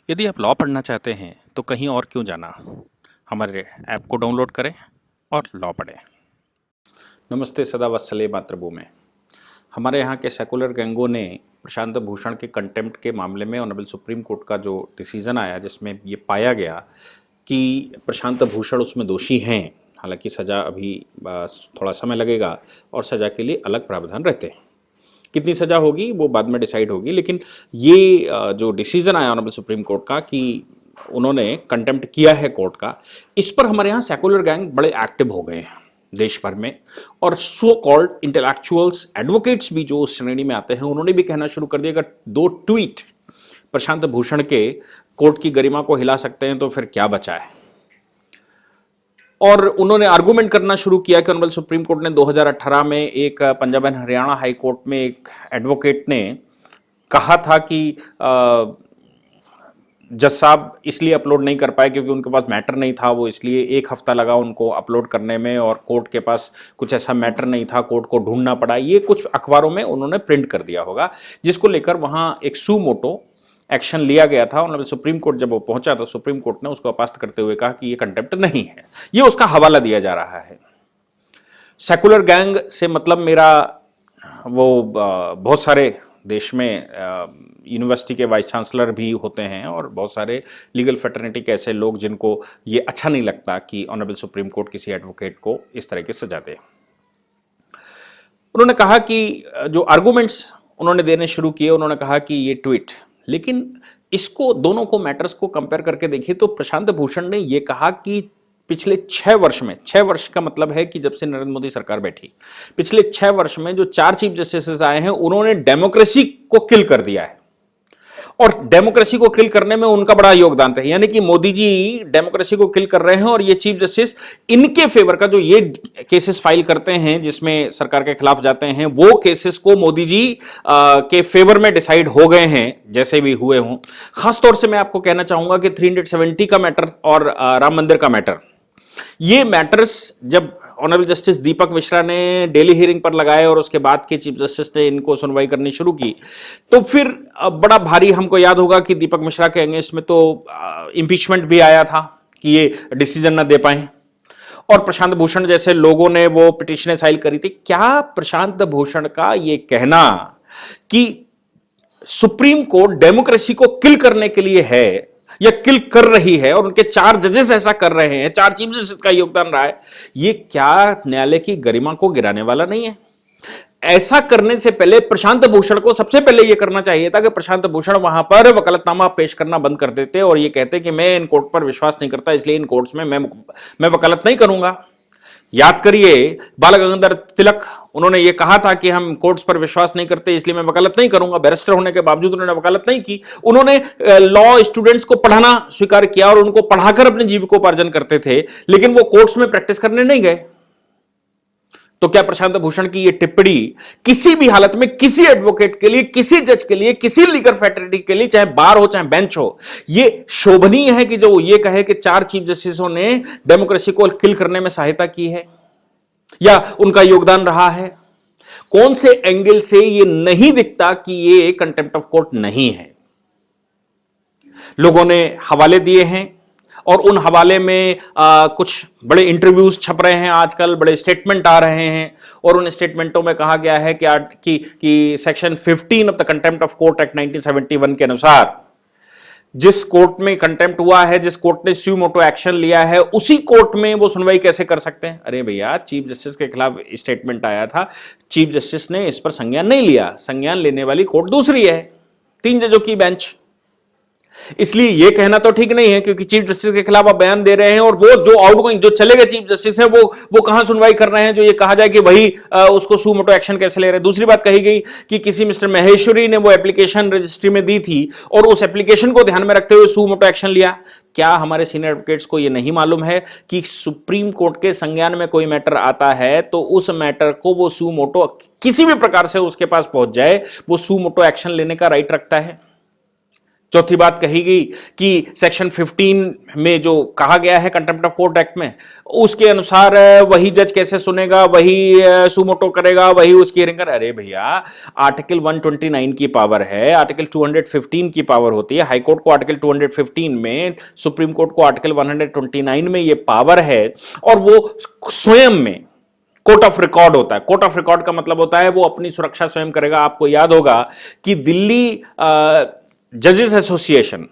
यदि आप लॉ पढ़ना चाहते हैं तो कहीं और क्यों जाना। हमारे ऐप को डाउनलोड करें और लॉ पढ़ें। नमस्ते सदा वत्सले मातृभूमि। हमारे यहाँ के सेकुलर गैंगों ने प्रशांत भूषण के कंटेम्प्ट के मामले में ऑनरेबल सुप्रीम कोर्ट का जो डिसीजन आया जिसमें ये पाया गया कि प्रशांत भूषण उसमें दोषी हैं, हालांकि सज़ा अभी थोड़ा समय लगेगा और सज़ा के लिए अलग प्रावधान रहते हैं। कितनी सज़ा होगी वो बाद में डिसाइड होगी, लेकिन ये जो डिसीजन आया ऑनरेबल सुप्रीम कोर्ट का कि उन्होंने कंटेम्प्ट किया है कोर्ट का, इस पर हमारे यहाँ सेकुलर गैंग बड़े एक्टिव हो गए हैं देश भर में। और सो कॉल्ड इंटेलेक्चुअल्स एडवोकेट्स भी जो उस श्रेणी में आते हैं उन्होंने भी कहना शुरू कर दिया अगर दो ट्वीट प्रशांत भूषण के कोर्ट की गरिमा को हिला सकते हैं तो फिर क्या बचा है। और उन्होंने आर्गूमेंट करना शुरू किया कि ऑनरेबल सुप्रीम कोर्ट ने 2018 में एक Punjab and Haryana high court में एक एडवोकेट ने कहा था कि जज साहब इसलिए अपलोड नहीं कर पाए क्योंकि उनके पास मैटर नहीं था, वो इसलिए 1 हफ्ता लगा उनको अपलोड करने में और कोर्ट के पास कुछ ऐसा मैटर नहीं था, कोर्ट को ढूंढना पड़ा। ये कुछ अखबारों में उन्होंने प्रिंट कर दिया होगा, जिसको लेकर वहां एक सू मोटो एक्शन लिया गया था। ऑनरेबल सुप्रीम कोर्ट जब वो पहुंचा तो सुप्रीम कोर्ट ने उसको अपास्त करते हुए कहा कि ये कंटेम्प्ट नहीं है, ये उसका हवाला दिया जा रहा है। सेकुलर गैंग से मतलब मेरा वो बहुत सारे देश में यूनिवर्सिटी के वाइस चांसलर भी होते हैं और बहुत सारे लीगल फ्रेटर्निटी के ऐसे लोग जिनको ये अच्छा नहीं लगता कि ऑनरेबल सुप्रीम कोर्ट किसी एडवोकेट को इस तरह की सजा दे। उन्होंने कहा कि जो आर्गूमेंट्स उन्होंने देने शुरू किए, उन्होंने कहा कि ये ट्वीट, लेकिन इसको दोनों को मैटर्स को कंपेयर करके देखिए तो प्रशांत भूषण ने यह कहा कि पिछले 6 वर्ष में, 6 वर्ष का मतलब है कि जब से नरेंद्र मोदी सरकार बैठी, पिछले 6 वर्ष में जो 4 चीफ जस्टिस आए हैं उन्होंने डेमोक्रेसी को किल कर दिया है और डेमोक्रेसी को किल करने में उनका बड़ा योगदान था। यानी कि मोदी जी डेमोक्रेसी को किल कर रहे हैं और ये चीफ जस्टिस इनके फेवर का जो ये केसेस फाइल करते हैं जिसमें सरकार के खिलाफ जाते हैं, वो केसेस को मोदी जी के फेवर में डिसाइड हो गए हैं जैसे भी हुए हों। खासतौर से मैं आपको कहना चाहूंगा कि 370 का मैटर और राम मंदिर का मैटर, ये मैटर्स जब ऑनरेबल जस्टिस दीपक मिश्रा ने डेली हियरिंग पर लगाए और उसके बाद के चीफ जस्टिस ने इनको सुनवाई करनी शुरू की तो फिर बड़ा भारी, हमको याद होगा कि दीपक मिश्रा के अगेंस्ट में तो इंपीचमेंट भी आया था कि ये डिसीजन ना दे पाए और प्रशांत भूषण जैसे लोगों ने वो पिटीशनें फाइल करी थी। क्या प्रशांत भूषण का ये कहना कि सुप्रीम कोर्ट डेमोक्रेसी को किल करने के लिए है या किल कर रही है और उनके 4 जजेस ऐसा कर रहे हैं, 4 चीफ जस्टिस का योगदान रहा है, ये क्या न्यायालय की गरिमा को गिराने वाला नहीं है? ऐसा करने से पहले प्रशांत भूषण को सबसे पहले यह करना चाहिए था कि प्रशांत भूषण वहां पर वकालतनामा पेश करना बंद कर देते और ये कहते कि मैं इन कोर्ट पर विश्वास नहीं करता इसलिए इन कोर्ट्स में मैं वकालत नहीं करूंगा। याद करिए बाल गंगाधर तिलक, उन्होंने ये कहा था कि हम कोर्ट्स पर विश्वास नहीं करते इसलिए मैं वकालत नहीं करूंगा। बैरिस्टर होने के बावजूद उन्होंने वकालत नहीं की। उन्होंने लॉ स्टूडेंट्स को पढ़ाना स्वीकार किया और उनको पढ़ाकर अपने जीविकोपार्जन करते थे, लेकिन वो कोर्ट्स में प्रैक्टिस करने नहीं गए। तो क्या प्रशांत भूषण की ये टिप्पणी किसी भी हालत में किसी एडवोकेट के लिए, किसी जज के लिए, किसी लीगल फ्रेटर्निटी के लिए, चाहे बार हो चाहे बेंच हो, ये शोभनीय है कि जो वो ये कहे कि 4 चीफ जस्टिसों ने डेमोक्रेसी को किल करने में सहायता की है या उनका योगदान रहा है? कौन से एंगल से ये नहीं दिखता कि ये कंटेम्प्ट ऑफ कोर्ट नहीं है? लोगों ने हवाले दिए हैं और उन हवाले में कुछ बड़े इंटरव्यूज छप रहे हैं आजकल, बड़े स्टेटमेंट आ रहे हैं और उन स्टेटमेंटों में कहा गया है कि section 15 of the contempt of court act 1971 के अनुसार जिस कोर्ट में कंटेम्प्ट हुआ है, जिस कोर्ट ने स्यू मोटो एक्शन लिया है, उसी कोर्ट में वो सुनवाई कैसे कर सकते हैं? अरे भैया, चीफ जस्टिस के खिलाफ स्टेटमेंट आया था, चीफ जस्टिस ने इस पर संज्ञान नहीं लिया। संज्ञान लेने वाली कोर्ट दूसरी है, 3 जजों की बेंच। इसलिए यह कहना तो ठीक नहीं है क्योंकि चीफ जस्टिस के खिलाफ आप बयान दे रहे हैं और वो जो आउटगोइंग, जो चले गए चीफ जस्टिस हैं, वो कहां सुनवाई कर रहे हैं जो ये कहा जाए कि वही उसको सू मोटो एक्शन कैसे ले रहे हैं। दूसरी बात कही गई कि किसी मिस्टर महेश्वरी ने वो एप्लीकेशन रजिस्ट्री में दी थी और उस एप्लीकेशन को ध्यान में रखते हुए सू मोटो एक्शन लिया। क्या हमारे सीनियर एडवोकेट्स को यह नहीं मालूम है कि सुप्रीम कोर्ट के संज्ञान में कोई मैटर आता है तो उस मैटर को वो सू मोटो किसी भी प्रकार से उसके पास पहुंच जाए, वो सू मोटो एक्शन लेने का राइट रखता है? चौथी बात कही गई कि सेक्शन 15 में जो कहा गया है कंटेम्प्ट ऑफ कोर्ट एक्ट में, उसके अनुसार वही जज कैसे सुनेगा, वही सुमोटो करेगा, वही उसकी हियरिंग कर। अरे भैया, आर्टिकल 129 की पावर है, आर्टिकल 215 की पावर होती है, हाईकोर्ट को आर्टिकल 215 में, सुप्रीम कोर्ट को आर्टिकल 129 में ये पावर है। और वो स्वयं में कोर्ट ऑफ रिकॉर्ड होता है। कोर्ट ऑफ रिकॉर्ड का मतलब होता है वो अपनी सुरक्षा स्वयं करेगा। आपको याद होगा कि दिल्ली जजेस association,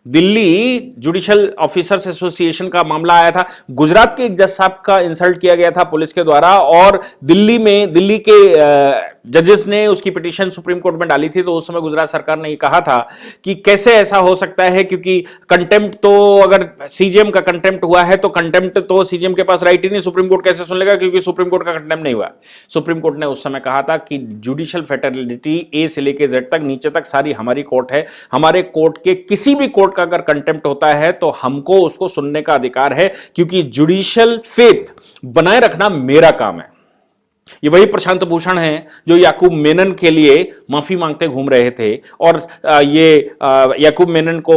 Delhi judicial officers association का मामला आया था। गुजरात के एक जज साहब का इंसल्ट किया गया था पुलिस के द्वारा, और दिल्ली के जजेस ने उसकी पिटीशन सुप्रीम कोर्ट में डाली थी। तो उस समय गुजरात सरकार ने ये कहा था कि कैसे ऐसा हो सकता है, क्योंकि कंटेम्प्ट तो, अगर सीजीएम का कंटेम्प्ट हुआ है तो कंटेम्प्ट तो सीजीएम के पास राइट ही नहीं, सुप्रीम कोर्ट कैसे सुन लेगा, क्योंकि सुप्रीम कोर्ट का कंटेम्प्ट नहीं हुआ। सुप्रीम कोर्ट ने उस समय कहा था कि जुडिशियल फेटर्निटी ए से लेकर जेड तक, नीचे तक सारी हमारी कोर्ट है। हमारे कोर्ट के किसी भी कोर्ट का अगर कंटेम्प्ट होता है तो हमको उसको सुनने का अधिकार है, क्योंकि जुडिशियल फेथ बनाए रखना मेरा काम है। ये वही प्रशांत भूषण हैं जो याकूब मेनन के लिए माफी मांगते घूम रहे थे, और याकूब मेनन को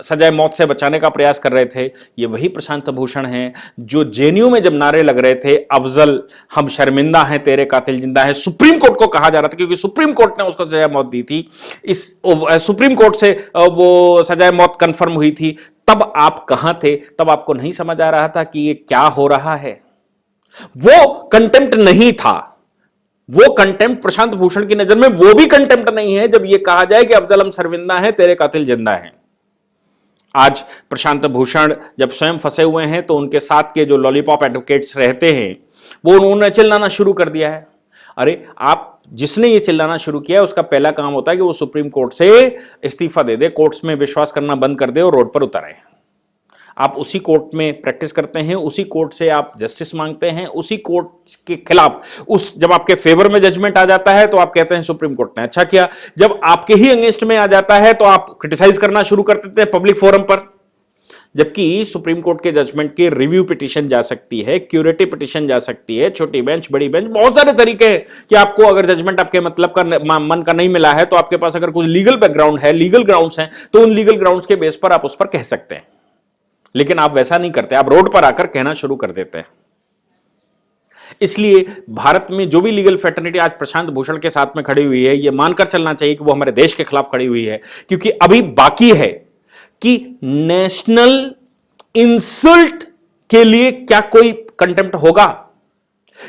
सजाए मौत से बचाने का प्रयास कर रहे थे। ये वही प्रशांत भूषण हैं जो जेएनयू में जब नारे लग रहे थे, अफजल हम शर्मिंदा हैं, तेरे कातिल जिंदा है, सुप्रीम कोर्ट को कहा जा रहा था, क्योंकि सुप्रीम कोर्ट ने उसको सजाए मौत दी थी, इस सुप्रीम कोर्ट से वो सजाए मौत कंफर्म हुई थी। तब आप कहां थे? तब आपको नहीं समझ आ रहा था कि ये क्या हो रहा है? वो कंटेम्प्ट नहीं था। वो कंटेम्प्ट प्रशांत भूषण की नजर में वो भी कंटेम्प्ट नहीं है जब यह कहा जाए कि अफजल हम शर्मिंदा है, तेरे कातिल जिंदा है। आज प्रशांत भूषण जब स्वयं फंसे हुए हैं तो उनके साथ के जो लॉलीपॉप एडवोकेट्स रहते हैं वो उन्होंने चिल्लाना शुरू कर दिया है। अरे आप, जिसने ये चिल्लाना शुरू किया है उसका पहला काम होता है कि वो सुप्रीम कोर्ट से इस्तीफा दे दे, कोर्ट्स में विश्वास करना बंद कर दे और रोड पर उतर आए। आप उसी कोर्ट में प्रैक्टिस करते हैं, उसी कोर्ट से आप जस्टिस मांगते हैं, उसी कोर्ट के खिलाफ उस जब आपके फेवर में जजमेंट आ जाता है तो आप कहते हैं सुप्रीम कोर्ट ने अच्छा किया, जब आपके ही अगेंस्ट में आ जाता है तो आप क्रिटिसाइज करना शुरू कर देते हैं पब्लिक फोरम पर। जबकि सुप्रीम कोर्ट के जजमेंट की रिव्यू पिटीशन जा सकती है, क्यूरेटिव पिटीशन जा सकती है, छोटी बेंच, बड़ी बेंच, बहुत सारे तरीके हैं कि आपको अगर जजमेंट आपके मतलब का मन का नहीं मिला है तो आपके पास अगर कुछ लीगल बैकग्राउंड है, लीगल ग्राउंड्स हैं, तो उन लीगल ग्राउंड्स के बेस पर आप उस पर कह सकते हैं। लेकिन आप वैसा नहीं करते, आप रोड पर आकर कहना शुरू कर देते हैं। इसलिए भारत में जो भी लीगल फ्रेटर्निटी आज प्रशांत भूषण के साथ में खड़ी हुई है, यह मानकर चलना चाहिए कि वो हमारे देश के खिलाफ खड़ी हुई है, क्योंकि अभी बाकी है कि नेशनल इंसल्ट के लिए क्या कोई कंटेम्प्ट होगा?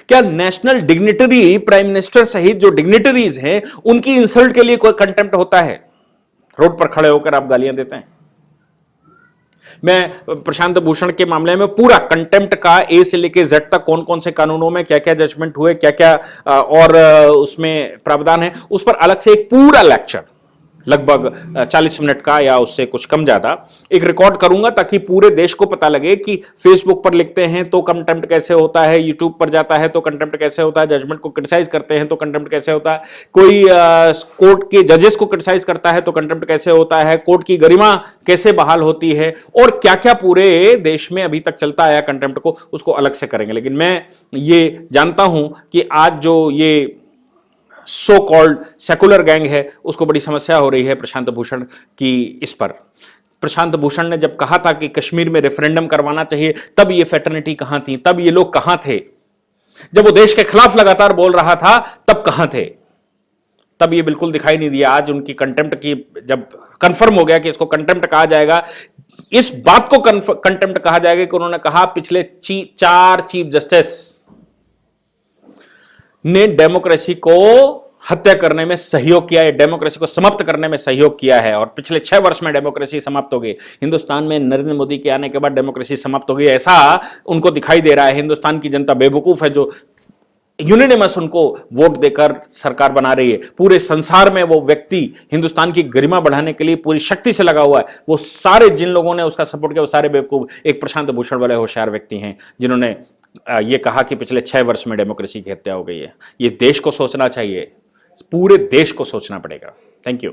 क्या नेशनल डिग्निटरी, प्राइम मिनिस्टर सहित जो डिग्निटरीज हैं, उनकी इंसल्ट के लिए कोई कंटेम्प्ट होता है? रोड पर खड़े होकर आप गालियां देते हैं। मैं प्रशांत भूषण के मामले में पूरा कंटेम्प्ट का ए से लेकर जेड तक कौन कौन से कानूनों में क्या क्या जजमेंट हुए, क्या क्या और उसमें प्रावधान है, उस पर अलग से एक पूरा लेक्चर लगभग 40 मिनट का या उससे कुछ कम ज्यादा एक रिकॉर्ड करूंगा, ताकि पूरे देश को पता लगे कि फेसबुक पर लिखते हैं तो कंटेम्प्ट कैसे होता है, यूट्यूब पर जाता है तो कंटेम्प्ट कैसे होता है, जजमेंट को क्रिटिसाइज करते हैं तो कंटेम्प्ट कैसे होता है, कोई कोर्ट के जजेस को क्रिटिसाइज करता है तो कंटेम्प्ट कैसे होता है, कोर्ट की गरिमा कैसे बहाल होती है, और क्या क्या पूरे देश में अभी तक चलता आया कंटेम्प्ट को, उसको अलग से करेंगे। लेकिन मैं ये जानता हूं कि आज जो ये सो कॉल्ड सेकुलर गैंग है उसको बड़ी समस्या हो रही है प्रशांत भूषण की। इस पर प्रशांत भूषण ने जब कहा था कि कश्मीर में रेफरेंडम करवाना चाहिए, तब ये फेटर्निटी कहां थी, तब ये लोग कहां थे? जब वो देश के खिलाफ लगातार बोल रहा था तब कहां थे? तब ये बिल्कुल दिखाई नहीं दिया। आज उनकी कंटेम्प्ट की जब कंफर्म हो गया कि इसको कंटेम्प्ट कहा जाएगा, इस बात को कंटेम्प्ट कहा जाएगा कि उन्होंने कहा पिछले 4 चीफ जस्टिस ने डेमोक्रेसी को हत्या करने में सहयोग किया है, डेमोक्रेसी को समाप्त करने में सहयोग किया है, और पिछले 6 वर्ष में डेमोक्रेसी समाप्त हो गई। हिंदुस्तान में नरेंद्र मोदी के आने के बाद डेमोक्रेसी समाप्त हो गई, ऐसा उनको दिखाई दे रहा है। हिंदुस्तान की जनता बेवकूफ है जो यूनिनिमस उनको वोट देकर सरकार बना रही है। पूरे संसार में वो व्यक्ति हिंदुस्तान की गरिमा बढ़ाने के लिए पूरी शक्ति से लगा हुआ है। वो सारे जिन लोगों ने उसका सपोर्ट किया वो सारे बेवकूफ एक प्रशांत भूषण वाले होशियार व्यक्ति हैं जिन्होंने ये कहा कि पिछले 6 वर्ष में डेमोक्रेसी की हत्या हो गई है। ये देश को सोचना चाहिए, पूरे देश को सोचना पड़ेगा। Thank you.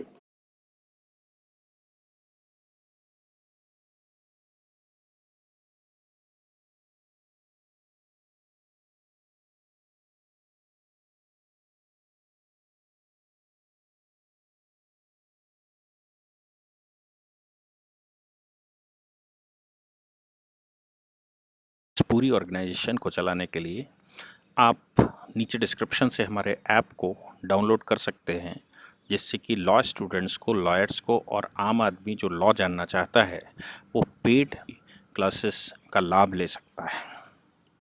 पूरी ऑर्गेनाइजेशन को चलाने के लिए आप नीचे डिस्क्रिप्शन से हमारे ऐप को डाउनलोड कर सकते हैं, जिससे कि लॉ स्टूडेंट्स को, लॉयर्स को और आम आदमी जो लॉ जानना चाहता है वो पेड क्लासेस का लाभ ले सकता है।